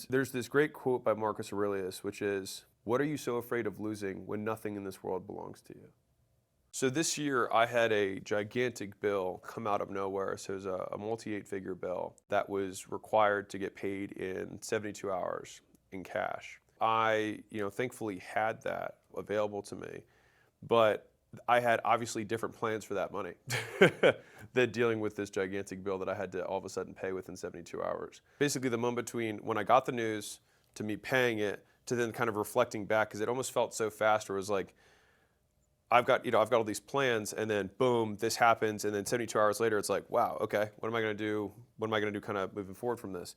There's this great quote by Marcus Aurelius, which is, "What are you so afraid of losing when nothing in this world belongs to you?" So this year I had a gigantic bill come out of nowhere. So it was a multi-8-figure bill that was required to get paid in 72 hours in cash. I, thankfully had that available to me, but I had obviously different plans for that money than dealing with this gigantic bill that I had to all of a sudden pay within 72 hours. Basically, the moment between when I got the news to me paying it to then kind of reflecting back, because it almost felt so fast, where it was like, I've got all these plans, and then boom, this happens, and then 72 hours later, it's like, wow, okay, what am I going to do? What am I going to do kind of moving forward from this?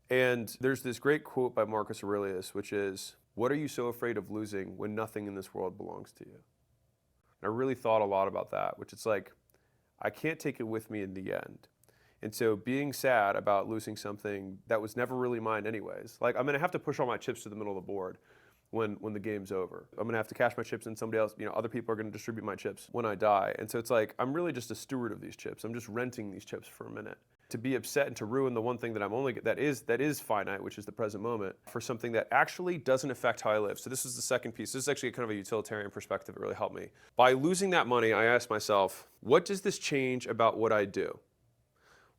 And there's this great quote by Marcus Aurelius, which is, "What are you so afraid of losing when nothing in this world belongs to you?" I really thought a lot about that, which it's like, I can't take it with me in the end. And so being sad about losing something that was never really mine anyways, like I'm gonna have to push all my chips to the middle of the board when the game's over. I'm gonna have to cash my chips and somebody else, other people are gonna distribute my chips when I die. And so it's like, I'm really just a steward of these chips. I'm just renting these chips for a minute. To be upset and to ruin the one thing that that is finite, which is the present moment, for something that actually doesn't affect how I live. So this is the second piece. This is actually kind of a utilitarian perspective. It really helped me. By losing that money, I asked myself, what does this change about what I do?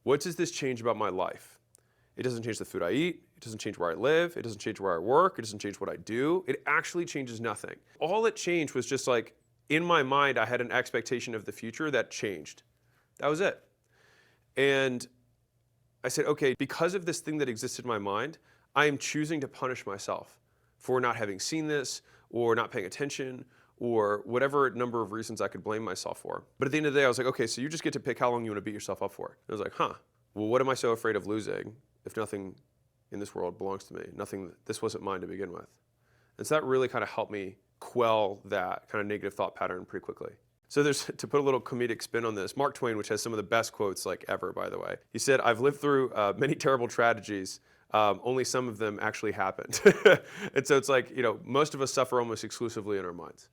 What does this change about my life? It doesn't change the food I eat. It doesn't change where I live. It doesn't change where I work. It doesn't change what I do. It actually changes nothing. All it changed was just like, in my mind, I had an expectation of the future that changed. That was it. And I said, okay, because of this thing that existed in my mind, I am choosing to punish myself for not having seen this or not paying attention or whatever number of reasons I could blame myself for. But at the end of the day, I was like, okay, so you just get to pick how long you want to beat yourself up for. And I was like, well, what am I so afraid of losing if nothing in this world belongs to me? This wasn't mine to begin with. And so that really kind of helped me quell that kind of negative thought pattern pretty quickly. So to put a little comedic spin on this, Mark Twain, which has some of the best quotes like ever, by the way, he said, "I've lived through many terrible tragedies. Only some of them actually happened." And so it's like, most of us suffer almost exclusively in our minds.